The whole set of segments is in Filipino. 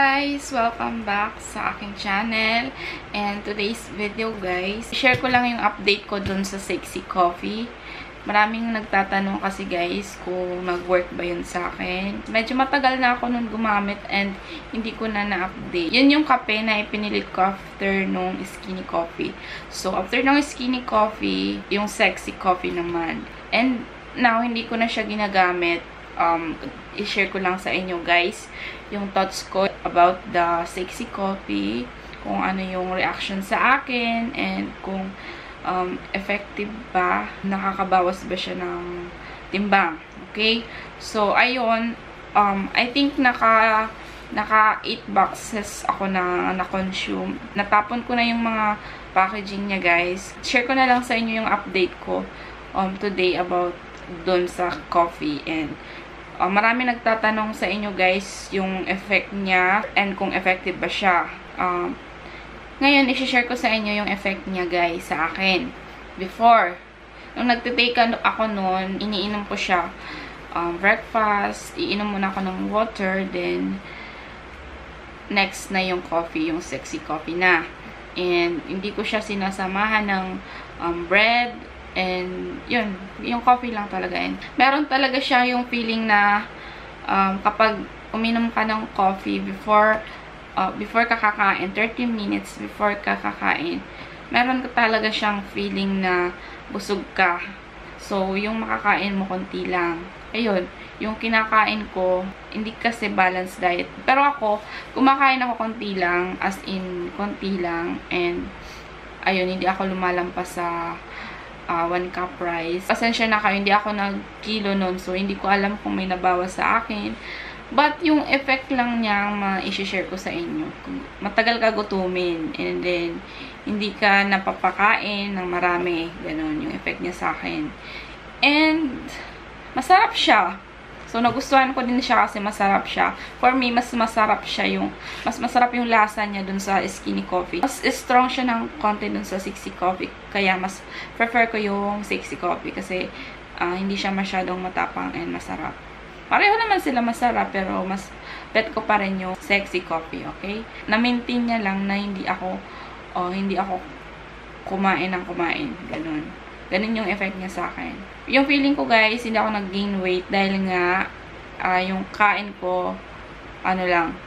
guys! Welcome back sa aking channel. And today's video guys, share ko lang yung update ko dun sa Sexy Coffee. Maraming nagtatanong kasi guys kung nag-work ba yun sa akin. Medyo matagal na ako nun gumamit and hindi ko na na-update. Yun yung kape na ipinilit ko after nung Skinny Coffee. So after nung Skinny Coffee, yung Sexy Coffee naman. And now, hindi ko na siya ginagamit. I-share ko lang sa inyo guys yung thoughts ko about the Sexy Coffee, kung ano yung reaction sa akin, and kung effective ba, nakakabawas ba siya ng timbang. Okay? So, ayun, I think naka 8 boxes ako na na-consume. Natapon ko na yung mga packaging niya guys. Share ko na lang sa inyo yung update ko today about dun sa coffee. And marami nagtatanong sa inyo guys yung effect niya and kung effective ba siya. Ngayon, i-share ko sa inyo yung effect niya guys sa akin. Before, nung nagtitake ako noon, iniinom ko siya breakfast, iinom muna ako ng water, then next na yung coffee, yung Sexy Coffee na. And hindi ko siya sinasamahan ng bread. And, yun, yung coffee lang talaga. And, meron talaga siya yung feeling na kapag uminom ka ng coffee before ka kakain, 30 minutes before ka kakain, meron ka talaga siyang feeling na busog ka. So, yung makakain mo konti lang. Ayun, yung kinakain ko, hindi kasi balanced diet. Pero ako, kumakain ako konti lang, as in, konti lang. And, ayun, hindi ako lumalampas sa 1 cup rice. Pasensya na kayo, hindi ako nag-kilo nun. So, hindi ko alam kung may nabawas sa akin. But, yung effect lang niya, ma-share ko sa inyo. Matagal ka gutumin. And then, hindi ka napapakain ng marami. Ganon, yung effect niya sa akin. And, masarap siya. So, nagustuhan ko din siya kasi masarap siya. For me, mas masarap yung lasa niya dun sa Skinny Coffee. Mas strong siya ng konti dun sa Sexy Coffee. Kaya, mas prefer ko yung Sexy Coffee kasi hindi siya masyadong matapang and masarap. Pareho naman sila masarap, pero mas bet ko pa rin yung Sexy Coffee, okay? Na-maintain niya lang na hindi ako kumain ng kumain. Ganun. Ganun yung effect niya sa akin. Yung feeling ko guys, hindi ako nag-gain weight dahil nga yung kain ko,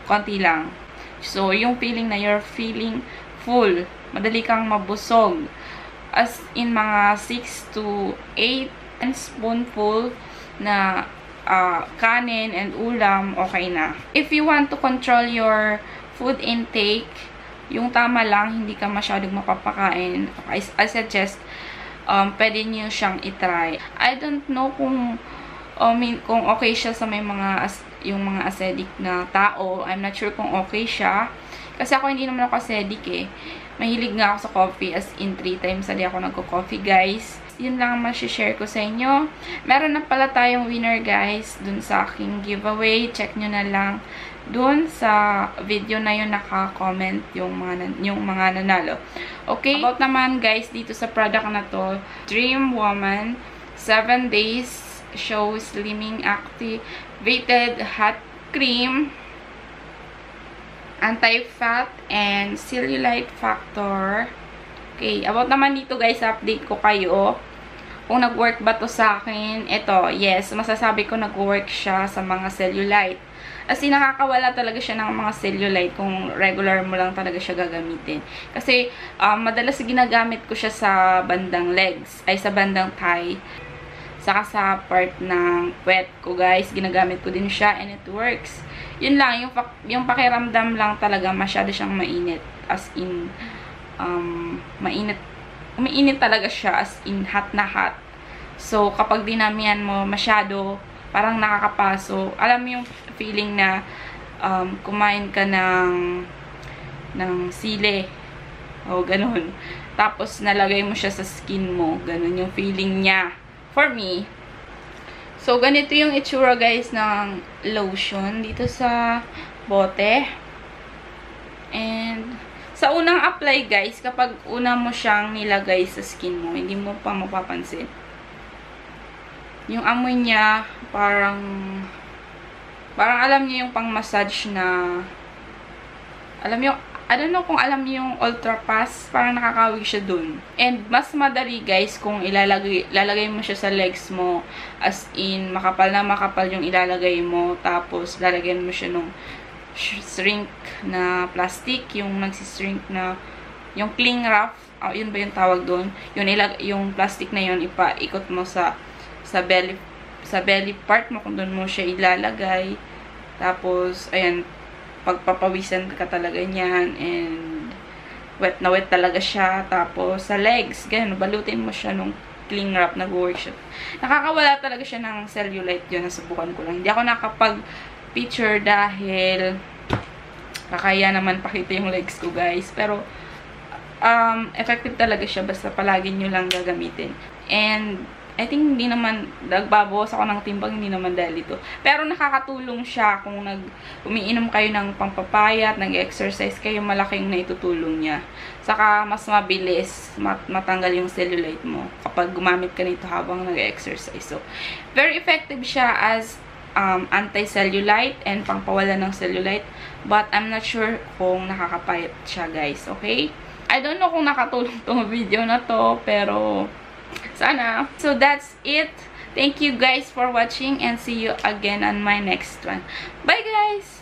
konti lang. So, yung feeling na you're feeling full, madali kang mabusog. As in mga 6 to 8 spoonful na kanin and ulam, okay na. If you want to control your food intake, yung tama lang, hindi ka masyadong mapapakain, I suggest pwede niyo siyang itry. I don't know kung okay siya sa yung mga acidic na tao. I'm not sure kung okay siya. Kasi ako hindi naman ako acidic eh. Mahilig nga ako sa coffee, as in 3 times a day ako nagko-coffee guys. Yun lang ang share ko sa inyo. Meron na pala tayong winner guys dun sa aking giveaway. Check nyo na lang dun sa video na yun, naka-comment yung mga nanalo. Okay? About naman guys, dito sa product na to, Dream Woman 7 Days Show Slimming Activated Hot Cream, Anti-Fat and Cellulite Factor. Okay, about naman dito guys, update ko kayo kung nag-work ba to sa akin. Ito, yes, masasabi ko nag-work siya sa mga cellulite. As in, nakakawala talaga siya ng mga cellulite kung regular mo lang talaga siya gagamitin. Kasi, madalas ginagamit ko siya sa bandang legs, ay sa bandang thigh. Saka sa part ng puwet ko, guys, ginagamit ko din siya and it works. Yun lang, yung pakiramdam lang talaga masyado siyang mainit. As in, umiinit talaga siya, as in hot na hot. So, kapag dinamihan mo masyado, parang nakakapaso. Alam mo yung feeling na kumain ka ng sili. O, ganun. Tapos, nalagay mo siya sa skin mo. Ganun yung feeling niya. For me. So, ganito yung itsura guys ng lotion dito sa bote. And, sa unang apply guys, kapag una mo siyang nilagay sa skin mo, hindi mo pa mapapansin. Yung amoy niya, parang alam niyo yung pang-massage na Alam niyo, I don't know kung alam niyo yung Ultra Pass, parang nakakawig siya dun. And mas madali guys kung ilalagay mo siya sa legs mo, as in makapal na makapal yung ilalagay mo, tapos lalagyan mo siya nung shrink na plastic, yung nagsishrink na, yung cling wrap, yun ba yung tawag doon? Yung plastic na yun, ipaikot mo sa belly part mo, kung doon mo siya ilalagay. Tapos, ayan, pagpapawisan ka talaga niyan, and wet na wet talaga siya. Tapos, sa legs, ganyan, balutin mo siya nung cling wrap, nag-work siya. Nakakawala talaga siya ng cellulite yun, nasubukan ko lang. Hindi ako nakapag-picture dahil kakaya naman pakita yung legs ko, guys. Pero, effective talaga siya, basta palagi nyo lang gagamitin. And, I think hindi naman, nagbabawas ako ng timbang, hindi naman dahil ito. Pero nakakatulong siya kung umiinom kayo ng pampapayat, nag-exercise kayo, malaking na itutulong niya. Saka mas mabilis matanggal yung cellulite mo kapag gumamit ka nito habang nag-exercise. So, very effective siya as anti-cellulite and pangpawala ng cellulite. But I'm not sure kung nakakapayat siya, guys. Okay? I don't know kung nakatulong tong video na to, pero sana. So, that's it. Thank you guys for watching and see you again on my next one. Bye, guys!